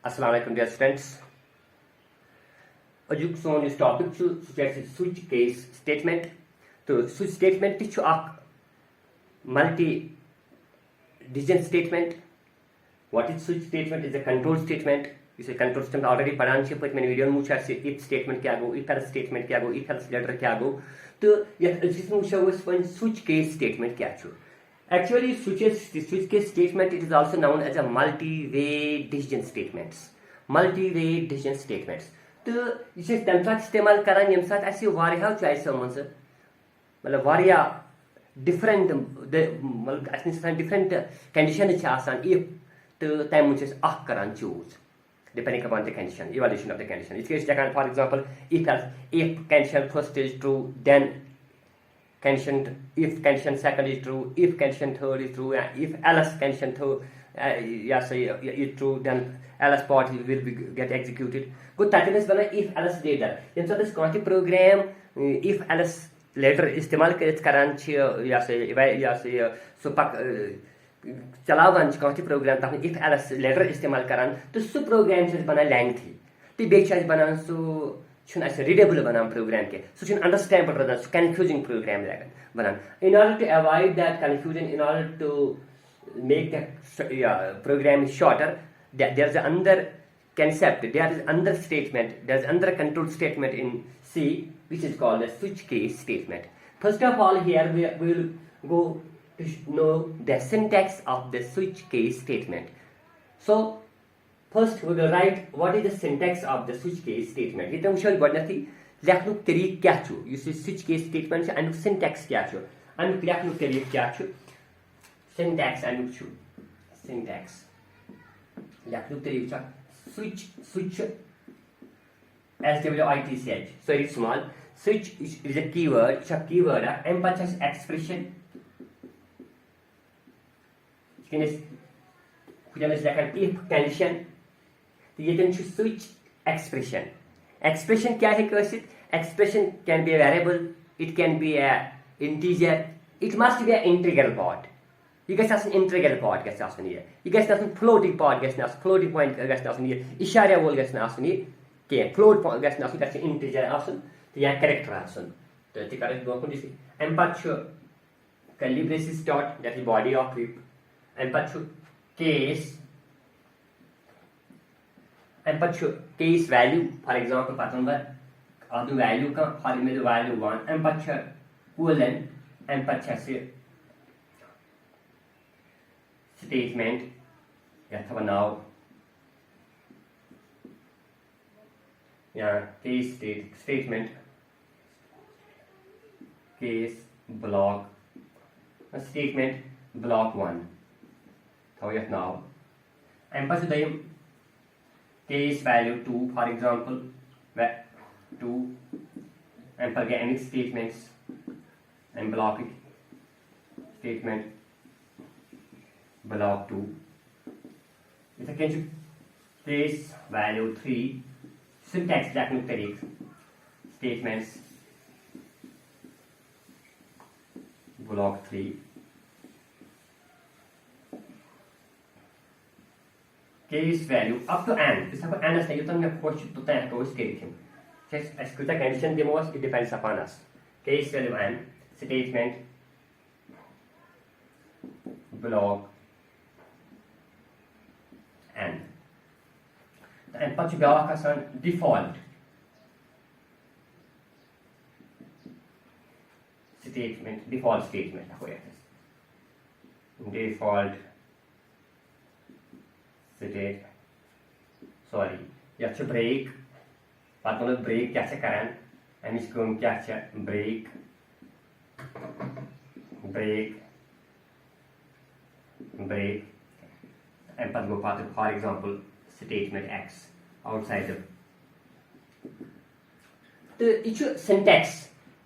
Assalamu alaikum dear students. अजुक सोन इस topic switch case statement तो switch statement multi division statement. What is switch statement is a control statement. इस control statement already पढ़ान छे पत मैंने video में पूछा से if statement क्या गो, if else statement क्या गो, if else letter क्या गो. तो यह जिसमें पूछा हुआ switch case statement क्या छो. Actually switch case statement it is also known as a multi-way decision statements. Multi-way decision statements. तो इसे तम साथ इस्तेमाल करान यम साथ ऐसे वारियाह चॉइसों में से मतलब वारियाह डिफरेंट मतलब ऐसे डिफरेंट कंडीशन छे आसान if तो तम मुझे अख करान choose depending upon the condition, evaluation of the condition. In this case, for example, if condition first is true, then if condition second is true, if condition third is true, if else condition third is true, then else part will be get executed. Good, that is when if else later. In so this quantity program, if else later इस्तेमाल करान छे so चलावान कौन programme तक if else letter इस्तेमाल करान तो सु programme से बना लेंथी तो बेच बनान सु रीडेबल बनान प्रोग्राम के सु अंडरस्टैंडेबल रोदान सु कंफ्यूजिंग प्रोग्राम बनान in order to avoid that confusion in order to make the program shorter there is another concept, there is another statement, there is another control statement in C which is called a switch case statement. First of all, here we will go to know the syntax of the switch case statement. So first we will write what is the syntax of the switch case statement. ये तो मुश्किल बढ़ना थी लेखनुक तरीक क्या चु ये switch case statement से अनुक syntax क्या चु अनुक लेखनुक तरीक क्या चु syntax अनुक चु syntax लेखनुक तरीक चा switch SWITCH so it's small switch is a keyword it's a keyword emphasis expression if condition तो ये switch expression. Expression क्या है कैसे? Expression can be a variable, it can be a integer, it must be an integral part. You guys have an integral part guys have here. You guys have floating part guys have floating point guys have here. इशारा बोल guys have here. क्या float point guys have here integer option तो यहाँ character option. तो ये कारण दो अपन जिसे empathy curly braces dot that is body of it. Empathy case case value for example pattern of the value का for the value 1 empathy colon empathy से statement अथवा now या case statement case block statement block 1 so yes now emphasis the case value 2 for example 2 and forget any statements and block it statement block 2 if I can case value 3 syntax technique statements block 3 case value up to n. This is n is you don't have to take those statement. Just as good a condition the most it depends upon us. Case value n statement block n. And put block as on default statement default statement default state sorry यह च break पात मतलब break क्या च करन हम इसको क्या च break and पात गो पात for example statement x outside the each syntax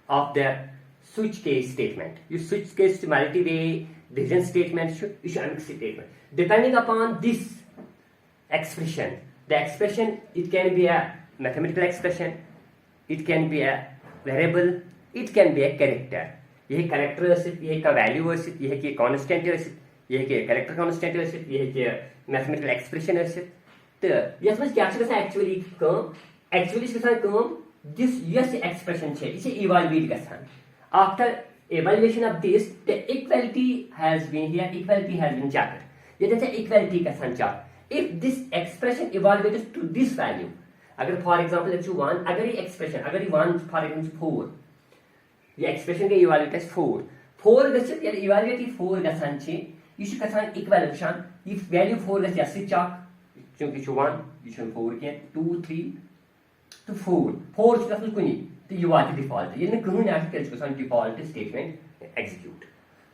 of the switch case statement you switch case multi-way decision statement issue a statement depending upon this expression. The expression it can be a mathematical expression, it can be a variable, it can be a character. यह character यह का value यह की constant यह की character constant यह की mathematical expression तो यस मज क्या एक्चुअली दिस यस एक्सप्रेशन यह इवालुएट गसान after evaluation of this the equality has been checked ये equality गसान check if this expression evaluates to this value अगर for example if you want अगर ये expression अगर ये 1 for example 4 ये expression के evaluate as 4 गच्छित यार evaluate 4 गसान ये छु गसान equal गसान ये value 4 गछ यस check क्योंकि छु 1 ये छु 4 के 2 3 तो 4 छु गसान कुनी तो ये वाट डिफॉल्ट ये कहीं आर्टिकल को सन डिफॉल्ट स्टेटमेंट एग्जीक्यूट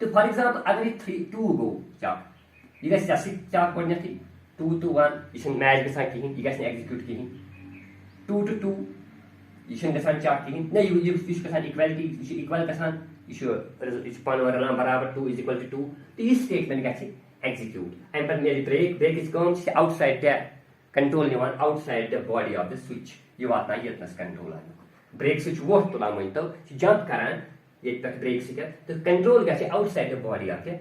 तो फॉर एग्जांपल अगर ये 3 2 गो चाक ये गस जैसे चाक पढ़ने थी 2 to 1 ये मैच गसान कहीं ये गस एग्जीक्यूट कहीं 2 to 2 ये गसान चाक कहीं नहीं ये गसान इक्वालिटी ये इक्वल गसान ये पान वरला बराबर 2 is equal to 2 तो ये स्टेटमेंट गस एग्जीक्यूट एंड पर मेरी break is come outside the control निवान outside the body of the switch ये वातना यतनस कंट्रोल आने ब्रेक स्विच वो तुला मन तो जंप करान ये तक ब्रेक स्विच तो कंट्रोल गसे outside the body of the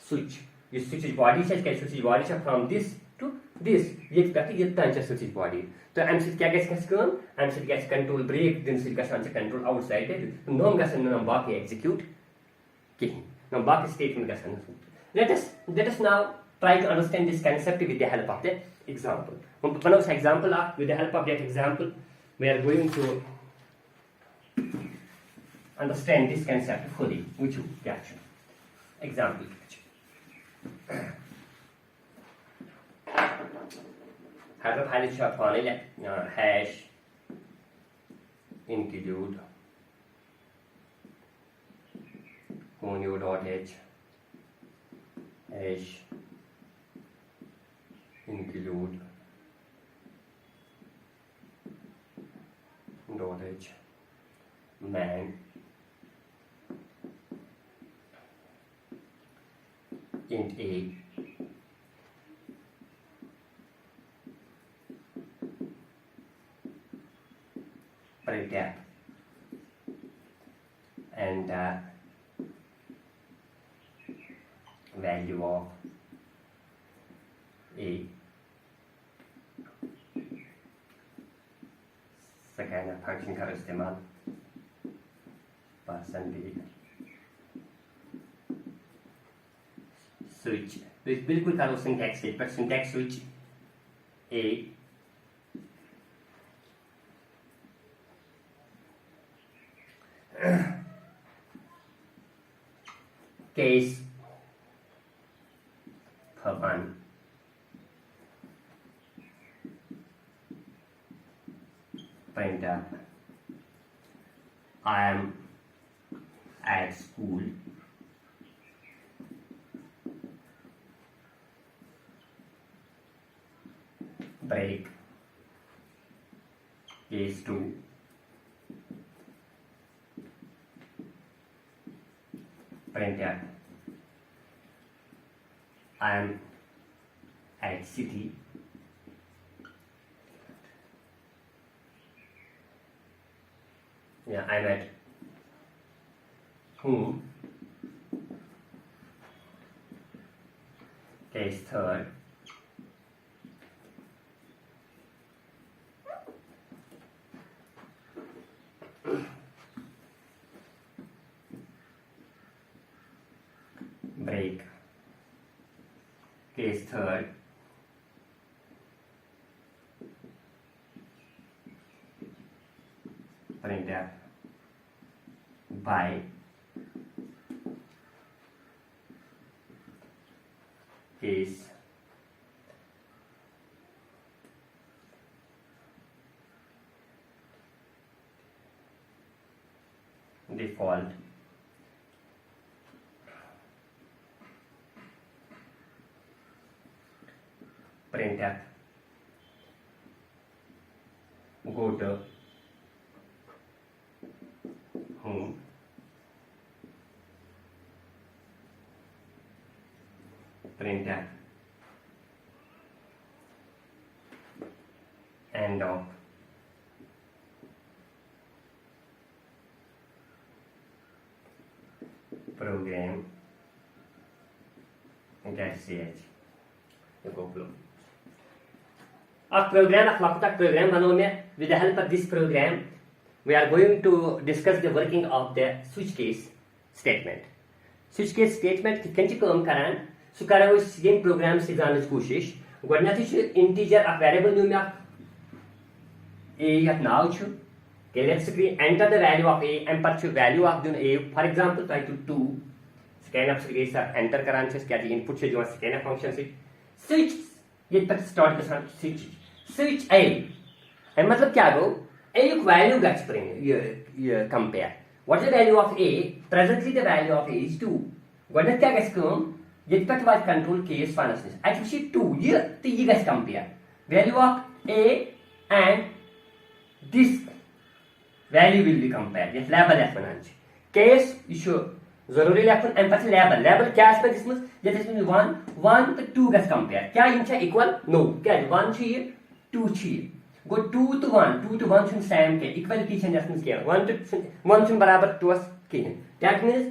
switch ये स्विच बॉडी से क्या स्विच बॉडी से फ्रॉम दिस टू दिस ये तक ये तंच स्विच बॉडी तो एम से क्या गस कम एम से गस कंट्रोल ब्रेक दिन से गस कंट्रोल आउटसाइड तो नोम गस नोम बाकी एग्जीक्यूट की नोम बाकी statement Gus let us now try to understand this concept with the help of the example हम बनाओ example with the help of that example we are going to understand this concept fully which you catch example have a pilot shot on it hash include monio.h hash include .h man int a printf and value of a second function का इस्तेमाल percentage switch तो बिल्कुल करो syntax से पर syntax switch a case for 1 printf I am at school break case 2 printf I am at city yeah I'm at home case 3 break case 3 printf by case default printf go to home printf end of program get ch ये को flow program bano me. With the help of this program, we are going to discuss the working of the switch case statement. Switch case statement kitchen chi kaam karan su karo same program se janach koshish godnathi chu integer of variable new me a at now chu okay, let's screen enter the value of a and par chu value of the a, for example try to 2 scanf se sir enter karan se kya input se jo scanf function se switch ये तक start के साथ switch a and मतलब क्या गो a एक value gets ये compare what is the value of a presently the value of a is 2 गोडनेस क्या gas कम ये तक was control case finance actually 2 ये तो ये gas compare value of a and this value will be compared ये label है बनाने case issue जरूरी लेखन एम पछ लेबल क्या है इसमें ये इसमें 1 तो 2 गस कंपेयर क्या इनसे इक्वल नो क्या 1 चाहिए 2 चाहिए गो 2 to 1 छन सेम के इक्वल की छन इसमें क्या 1 छन बराबर 2 के दैट मींस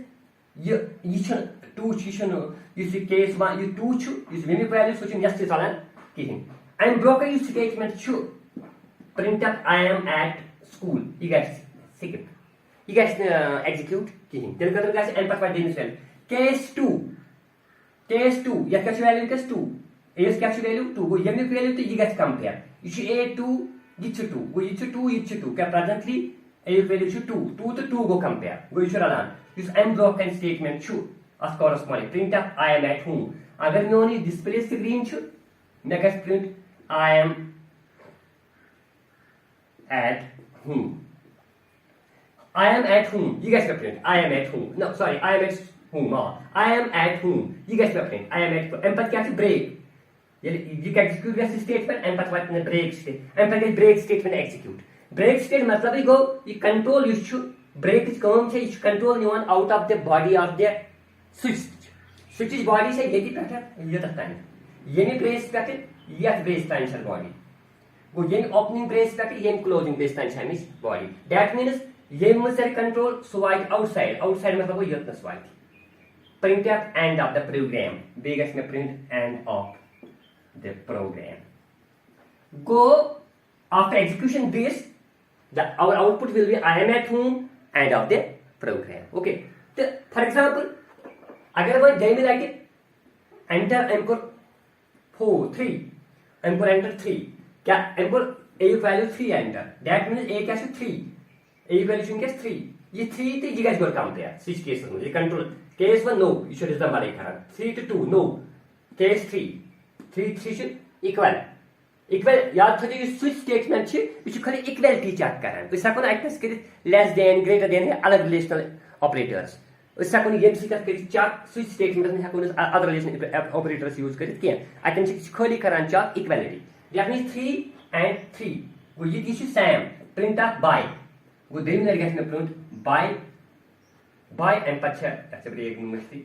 ये छन 2 छन ये केस 1 ये 2 छु ये वेमी वैल्यू सोचन यस चलन के I am broken you statement छु print up I am at school you guys सिक you guys execute kihin tel kadar guys n पर दिन सेल case 2 या क्या वैल्यू case 2 a is क्या वैल्यू 2 गो यम वैल्यू तो you guys compare you a2 ये 2 गो ये 2 क्या presently a वैल्यू 2 तो 2 गो compare go you run this unbroken statement छु as corresponding print up I am at home अगर मैं ओनी डिस्प्ले स्क्रीन छु मैं guys print I am at home I am at home. You guys can print. I am at home. No, sorry. I am at home. I am at home. You guys can print. I am at home. And but क्या break? You can execute this statement. And but what break statement? And but break statement execute. Break statement मतलब ही go. You control. You should break is काम से. You should control you want out of the body of the switch. Switch body से ये की pattern ये तक time. ये नहीं brace पैटर्न ये brace टाइम body. वो ये opening brace पैटर्न ये closing brace time is body. That means ये मुझसे कंट्रोल स्वाइट आउटसाइड मतलब वो ये स्वाइट प्रिंट एप एंड ऑफ द प्रोग्राम बेगस में print end of the program गो after execution this our output will be I am at home end of the program okay तो फॉर एग्जांपल अगर वो जय में लाइक एंटर एम्पर 3 एम्पर एंटर 3 क्या एम्पर a value 3 enter that means a कैसे 3 A equation case 3. ये 3 तो you guys got compare. Switch case में ये control. Case 1 no. You should resolve बारे करा. 3 to 2 no. Case 3. 3 should equal. याद था जो switch statement छे ये should खाली equality check करा. तो इसका कौन आइटम्स करे less than greater than है अलग relational operators. इसका कौन ये भी कर check switch statement में कौन other relational operators use करे क्या? आइटम्स खाली करा check equality. That means 3 and 3. वो ये किसी same print up by. वो दिन में गैस में प्रिंट बाय एंड पछा ऐसे ब्रेक मुस्ती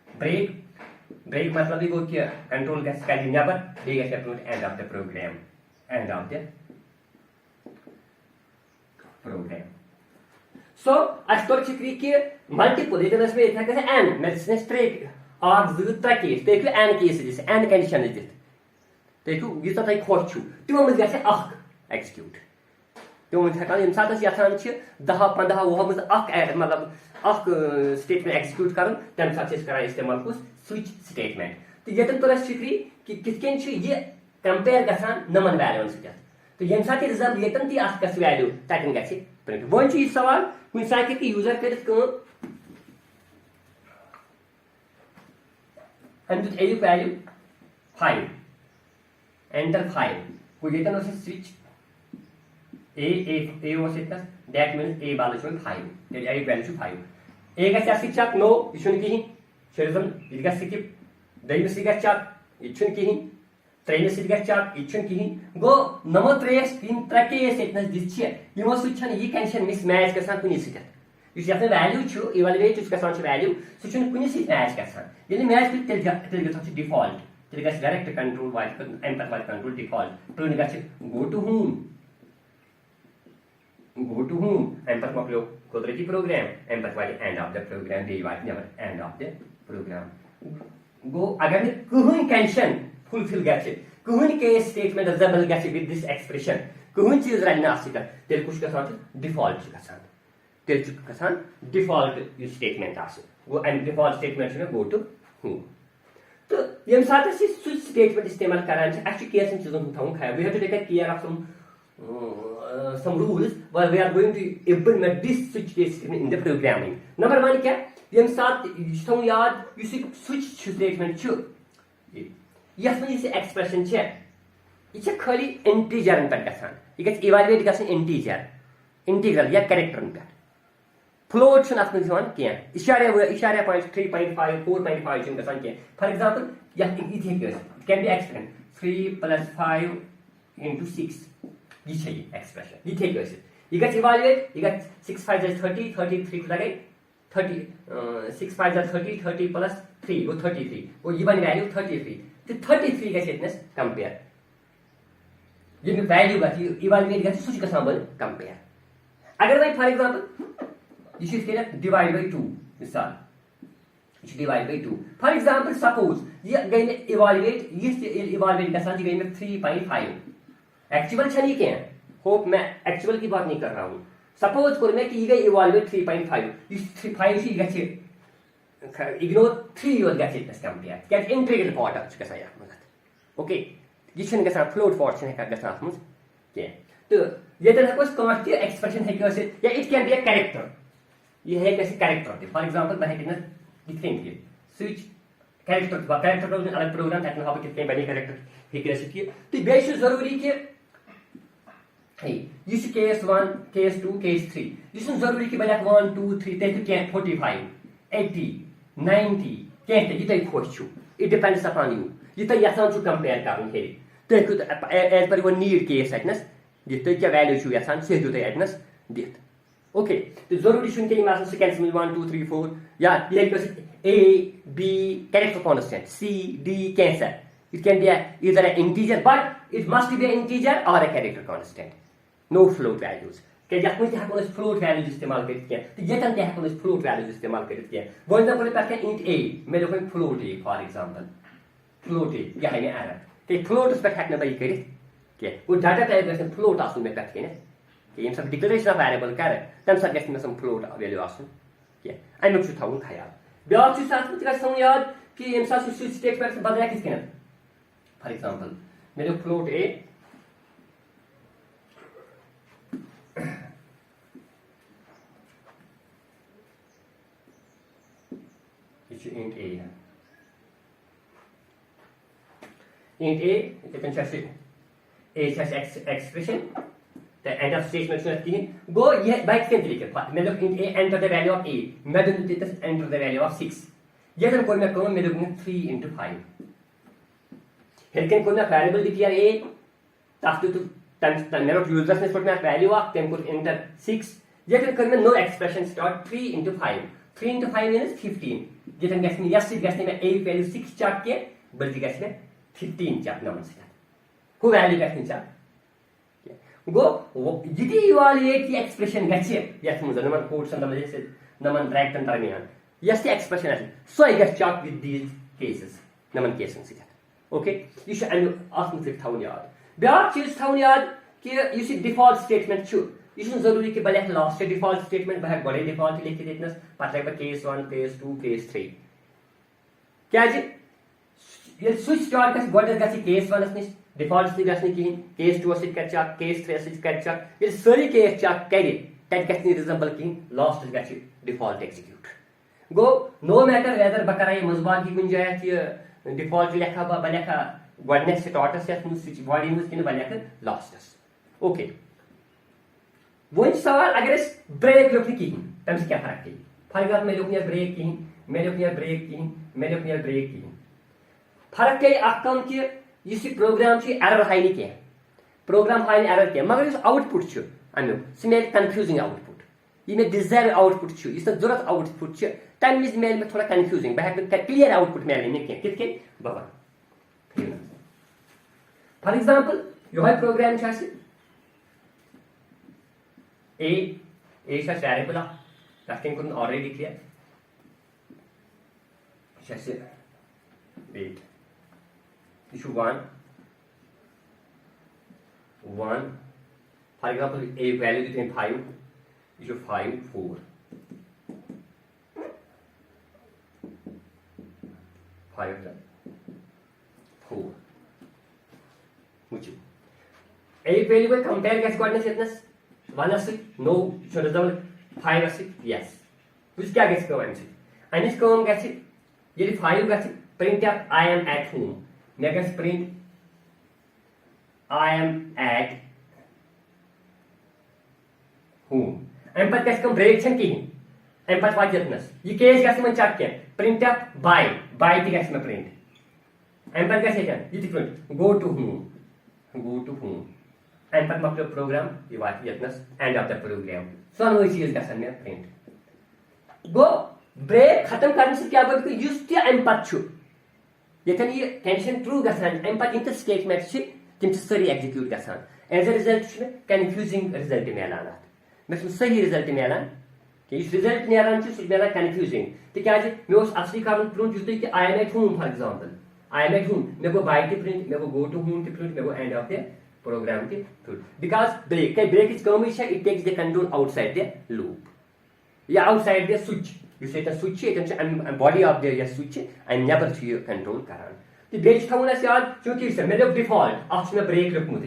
ब्रेक मतलब ही वो क्या कंट्रोल गैस का दिन पर दे गैस print end of the program so अस्तर चिक्री के मल्टीपल इतनस में इतना कैसे एंड मैं स्ट्रेट और जुता केस देखो एंड केस जैसे एंड कंडीशन दिस देखो ये तो खोज छु तो हम गैस अख एक्जीक्यूट तो हकान यम सात यथान 10-15 वो मतलब स्टेटमेंट एक्जीक्यूट कर तम सात इस्तेमाल कुछ स्विच स्टेटमेंट तो ये तो फिक्री कि कितकन ये कंपेयर गसान नमन वैल्यून सत तो यम सात रिजल्ट येतन ती कस वैल्यू तकन गछि प्रिंट वन यह सवाल कुछ साके कि यूजर कर ए वैल्यू 5 एंटर 5 वो येतन switch A was it that means A value is 5 that A value is 5 A का क्या शिक्षक नो इशुन की शेरजन इनका शिक्षक दैव शिक्षक इच्छुन की ट्रेन शिक्षक इच्छुन की गो नमो ट्रेस तीन ट्रके सेटनस दिच्छे यमो सुचन ये कंडीशन मिसमैच के साथ कुनी सिकत इस याते वैल्यू छु इवैल्यूएट उसका साथ वैल्यू सुचन कुनी सिट मैच के साथ यदि मैच भी तेल के डिफॉल्ट तेल का डायरेक्ट कंट्रोल वाइट एम्पर वाइट कंट्रोल डिफॉल्ट प्रो निका go to home go to whom and but what quadratic program and but by the end of the program they write never end of the program go अगर कोई condition fulfil गए कहन case statement result गि with this expression कहन चीज run तेल कुछ default तेल default statement go um default statement go to हूँ तो ये सात स्विच स्टेटमेंट इस्तेमाल करान केसन चीजन थवन ख्याल we have to take care of some rules where we are going to implement this switch statement in the programming. Number 1 क्या ये सात थवन याद switch statement यस में ये एक्सप्रेशन यह खाली इंटीजर पे गसान यह इवैल्यूएट गसान इंटीग्रल या कैरेक्टर पे फ्लोट इशारे पॉइंट 3.5 4.5 गसान फॉर एग्जांपल ये कैन बी एक्सप्लेन 3 + 5 × 6 ये एक्सप्रेशन ये गई इवैल्यूएट यह 6 5 30 33 लगे 30 6 5 30 30 + 3 गो 33 वो ये बन वैल्यू 33 तो 33 गई कंपेयर ये वैल्यू गई इवैल्यूएट गई सह गसान बन कंपेयर अगर वह फॉर एग्जांपल यह डिवाइड बाय 2 मिसाल यह divide by 2 for example suppose यह गई मे इवैल्यूएट यह इवैल्यूएट गसान गई मे 3.5 एक्चुअल छनी क्या होप मैं एक्चुअल की बात नहीं कर रहा हूं सपोज कर मैं कि ये गई इवैल्यूएट 3.5 इस 5 सी गछ इग्नोर 3 योर गछ इस कंपेयर क्या इंटीग्रल पार्ट अछि गसा या मगत ओके ये छन गसा फ्लोट पार्ट छन का गसा मस क्या तो ये तो हको कांस्ट एक्सप्रेशन है कि या it can be a character ये है कैसे कैरेक्टर फॉर एग्जांपल मैं कितना डिफरेंट है स्विच कैरेक्टर को अलग प्रोग्राम तक हम कितने बड़े कैरेक्टर है कैसे तो बेस जरूरी कि यह केस 1 केस 2 केस 3 यह जरूरी कि बल्कि 1 2 3 ते क्या 45 80 90 क्या यह खुश इट डिपेंड्स अपॉन यू यह यहां कंपेयर कर as per your need case अटनस यह क्या वैल्यू यहां सह दू अटनस दित ओके तो जरूरी सेकेंड्स 1 2 3 4 या A B character constant C D cancer it can be either an integer but it must be an integer or a character constant no float values के यह में हको फ्लोट वैल्यूज इस्तेमाल करते हैं तो ये तंते हको फ्लोट वैल्यूज इस्तेमाल करते हैं वो ना कोई पास int a मेरे को float a for example float a यह है एरर ते फ्लोट उस पर हकना भाई करे के वो डाटा टाइप में फ्लोट आसु में करते हैं कि इन सब डिक्लेरेशन ऑफ वेरिएबल करे तम सब गेस में सम फ्लोट वैल्यू आसु के आई छु थाउन खयाल ब्याक साथ में गसन याद कि इन सब स्विच स्टेटमेंट बदला किस केना फॉर एग्जांपल मेरे float a int a you can just a has expression the end of statement go ये बाइक के तरीके मतलब int a enter the value of a मैं दूं देता enter the value of 6 ये तो कोई मैं कहूं मेरे को 3 into 5 हेल्कन कोई मैं वेरिएबल डिक्लेयर a ताकि तो तन मेरे यूजर्स ने सोच में वैल्यू ऑफ टेन को enter 6 ये तो कोई मैं नो expression start 3 into 5 3 into 5 means 15 जितन गैस में यस गैस में a वैल्यू 6 चार्ट के बल्कि गैस में 15 चार्ट नमन से को वैल्यू गैस में चार्ट गो यदि इवैल्यूएट की एक्सप्रेशन गैस यस मुझे नमन कोड संदर्भ जैसे नमन राइट दरमियान यस एक्सप्रेशन है सो आई गैस चार्ट विद दीस केसेस नमन केसेस से okay you should and ask me थाउन याद ब्याक चीज थाउन याद कि यू सी डिफॉल्ट स्टेटमेंट छु यह जरूरी कि बल्कि लास्ट डिफॉल्ट स्टेटमेंट बह बड़े डिफॉल्ट लिख देना पता लगे केस 1 केस 2 केस 3 क्या ये स्विच स्टार्ट गस गोड गस केस 1 निश डिफॉल्ट से गस नहीं केस 2 से कर चक केस 3 से कर चक ये सारी केस चक करे तक गस नहीं रिजल्ट की लास्ट गस डिफॉल्ट एग्जीक्यूट गो नो मैटर वेदर बकराई मजबात की गुंजाइश कि डिफॉल्ट लिखा बलेखा गोडनेस स्टार्टस या स्विच बॉडी में कि बलेखा लास्ट ओके वो सवाल अगर ब्रेक लोग कहीं तम से क्या फर्क कहीं फॉर एग्जाम्पल मेरे अपनी ब्रेक कहीं मेरे अपनी ब्रेक कहीं मेरे अपनी ब्रेक कहीं फर्क कहीं अकम कि इस प्रोग्राम से एरर हाई नहीं क्या प्रोग्राम हाई एरर क्या मगर इस आउटपुट अमु सह मेल कंफ्यूजिंग आउटपुट ये मे डिजायर आउटपुट इस जरूरत आउटपुट तम विज मेल में थोड़ा कंफ्यूजिंग बह क्लियर आउटपुट मेल नहीं क्या कित बबा फॉर एग्जाम्पल यह programme A is a variable that can couldn't already declare. Just wait. Issue 1 1 for example A value दिखाई 5 ये 5 4 5 4 मुझे ए वैल्यू को कंपेयर कैसे करने इतनस 1 से नो छोड़ दो 5 से यस कुछ क्या कैसे करें से अनिस को हम कैसे ये 5 कैसे print F I am at home मैं कैसे print I am at home. I'm पर कैसे कम ब्रेक छन की I'm पर वाज जतनस ये केस कैसे मन चेक किया प्रिंट अप बाय थी कैसे में प्रिंट I'm पर कैसे जान ये print go to home I'm पर मतलब प्रोग्राम ये वाज जतनस end of the program so no चीज कैसे में प्रिंट गो ब्रेक खत्म करने से क्या बोलते हैं यूज टी I'm पर छु यतन ये टेंशन ट्रू गसान I'm पर इंटर स्टेटमेंट छी तिम सारी एग्जीक्यूट गसान as a result confusing result मिलान मे सही रिजल्ट मिलान कि रिजल्ट मिलान मिलान कन्फ्यूजिंग तिकाज मे असली कारण प्रिंट युत कि I am at home for example I am at home मे गो बाय टी प्रिंट मे गो टू होम टी प्रिंट मे गो एंड ऑफ द प्रोग्राम टी print because break is come it takes the control outside the loop या आउटसाइड द स्विच युस at switch at body of the या switch and never to control करान बेच थवन याद चूंकि मे लोग डिफॉल्ट अख ब्रेक लिखमुत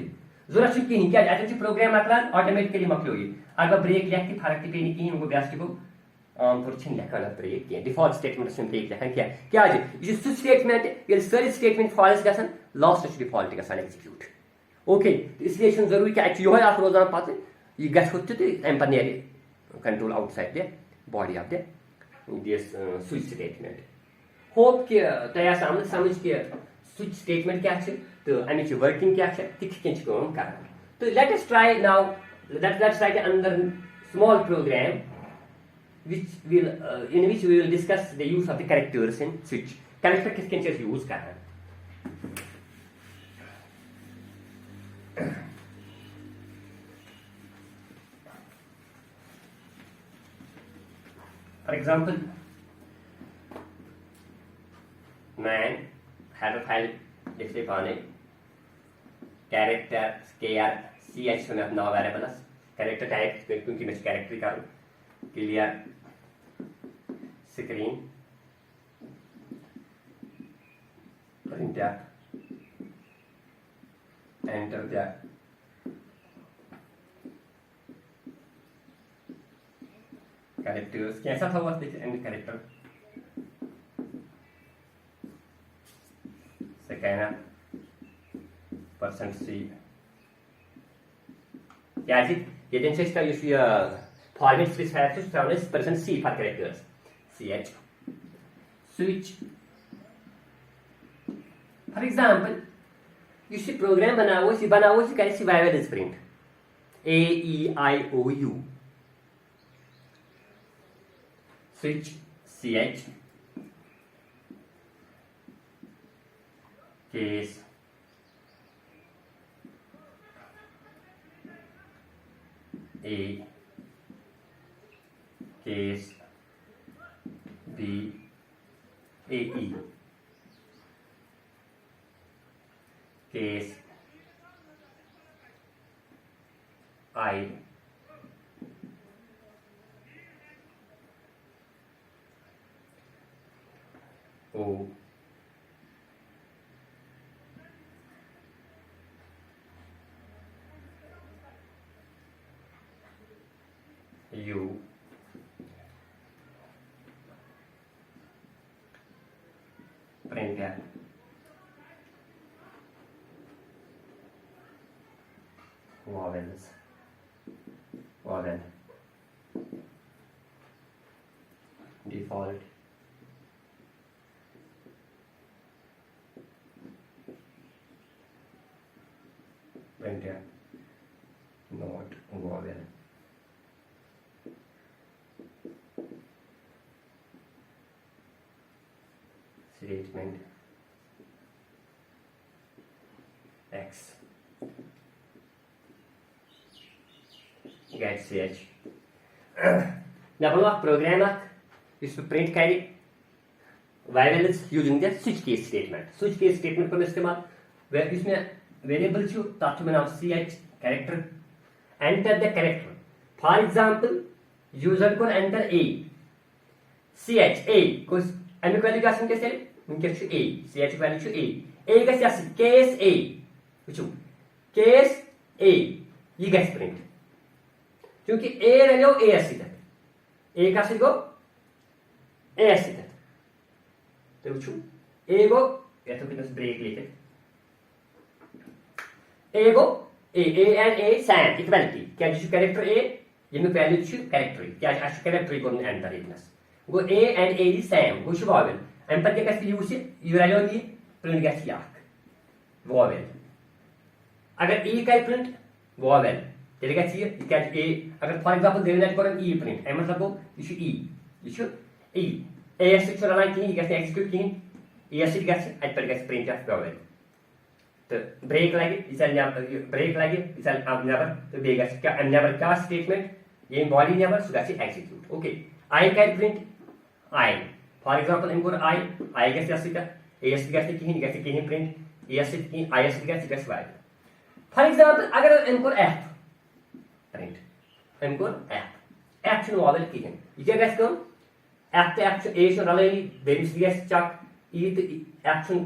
जरूरत कहीं क्या अतन प्रोग्राम मकलान ऑटोमेटिकली मकलो ये अगर ब्रेक लेख फर्क पे कहीं बेस्ट गो आम तौर लेखान ब्रेक कह डिफॉल्ट स्टेटमेंट ब्रेक लेखान क्या यह सह स्टेटमेंट ये सारी स्टेटमेंट फॉल्स गसान लास्ट डिफॉल्ट गसान एग्जीक्यूट ओके इसलिए जरूरी कि अत ये रोजान पे यह गो तम पे नीर control outside the body of the switch statement hope कि तुम आमन समझ कि स्विच स्टेटमेंट क्या तो अमिच वर्किंग क्या कर तो let us try now let's try another small program in which we will discuss the use of the characters in switch character किस यूज कर for example man header file लिखते पाने character scar ch में अपना variables character type क्योंकि मैं character का clear screen print enter the characters कैसा था वो एंड character second %c क्या है ये दिन से इसका फॉर्मेट स्पेसिफायर से %c for characters ch switch for example you program बनाओ कैसे variables print a e i o u switch ch case A case B A E case I O U print vowels vowel default print not vowel statement x get ch now program is to print carry variables using the switch case statement को इस्तेमाल इसमें variable तथ नाम ch character enter the character for example user को enter a ch a कुछ अमिक value क्या सुन के वुनकस a ch वैल्यू a गस केस a वुचु केस a ये गस प्रिंट क्योंकि a रलो a सत a का सत गो a सत तो वुचु a गो यथो किनस ब्रेक लिखे a गो a and a same equality क्या जो कैरेक्टर a यमिक वैल्यू छु कैरेक्टर क्या अश कैरेक्टर को एंटर इनस गो a and a same गो छु वॉवेल एम पर क्या यूज यू रलो ये प्रिंट गस याक वॉवेल अगर e का प्रिंट वॉवेल तेरे गस ये क्या a अगर फॉर एग्जांपल देने करन e प्रिंट एम मतलब गो यु e यु e a से छु रलान की गस एक्जीक्यूट की a से गस अट पर गस प्रिंट ऑफ वॉवेल तो ब्रेक लगे इसल ब्रेक लगे इसल अब नेवर तो बेगा क्या नेवर क्या स्टेटमेंट ये बॉडी नेवर सो गस execute okay I can print I for example इन कोर आई गस यसिका एस गस कहीं प्रिंट एस की आई एस गस वाई फॉर एग्जांपल अगर इन कोर एफ प्रिंट इन कोर एफ छु वॉवेल कहीं ये गस को एफ तो एफ ए छु रलैनी बेबिस गस चक ई तो एफ छु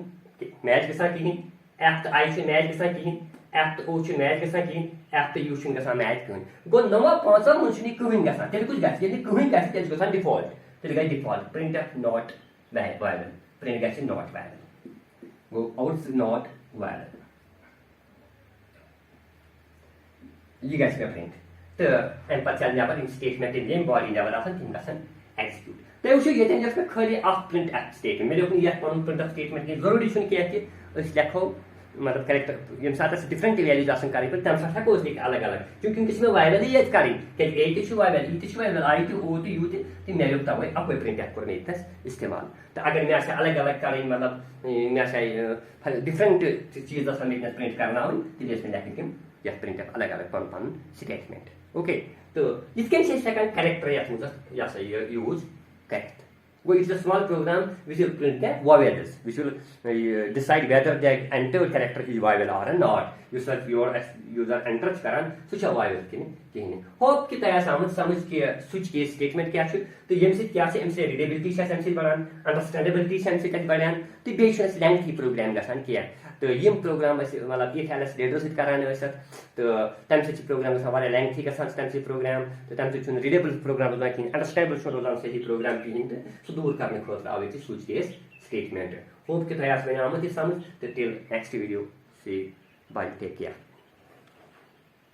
मैच गसा कहीं एफ तो आई मैच गसान कहीं एफ तो ओ मैच गसान कहीं एफ तो यू गसान मैच कहीं गो नवा पांचों मुझे कहीं गसान तेल कुछ गस यदि कहीं गस तेल गसान डिफॉल्ट तेल गई डिफॉल्ट प्रिंट ऑफ नॉट वायलेबल प्रिंट गस नॉट वायलेबल गो आउट नॉट वायलेबल ये गस का प्रिंट तो एम पर चल जापर इन स्टेटमेंट इन नेम बॉडी नेवर आसन थिंग गसान एक्जीक्यूट तो उसे ये जस में खाली ऑफ प्रिंट ऑफ स्टेटमेंट मेरे को ये पन प्रिंट ऑफ स्टेटमेंट की जरूरी छुन के कि अस लेखो मतलब कैरेक्टर यम साथ डिफरेंट वैल्यूज आसन करी पर तम साथ को लिख अलग अलग क्योंकि किसमें वायरल ही करी कि ए टिशु वायरल ई टिशु वायरल आई टू ओ टू यू ती मेरे उता हुए अब कोई प्रिंट करने इतस इस्तेमाल तो अगर मैं ऐसे अलग अलग करी मतलब मैं ऐसे डिफरेंट चीज आसन में प्रिंट करना हो तो जैसे लेकिन कि यह प्रिंट अलग अलग पन स्टेटमेंट ओके तो इसके से सेकंड कैरेक्टर या मुझे या से use correct Well, it's a small program which will print the vowels, which will decide whether the entered character is vowel or not. Your user enters karan such a vowel kini. Hope कि तया समझ के switch के statement क्या है तो ये से क्या से इनसे readability से इनसे बढ़ान understandability से इनसे कट बढ़ान तो बेशक lengthy program गसान किया तो ये प्रोग्राम ऐसे मतलब एक एलएस डेडो से कराने वैसे तो तम से प्रोग्राम का वाला लेंथी का तम से प्रोग्राम तो तम से रीडेबल प्रोग्राम ना कि अंडरस्टैंडेबल प्रोग्राम से ही प्रोग्राम की हिंद तो दूर करने खोज आवे थी स्विच केस स्टेटमेंट होप के तयास में आमत समझ तो टिल नेक्स्ट वीडियो से बाय टेक केयर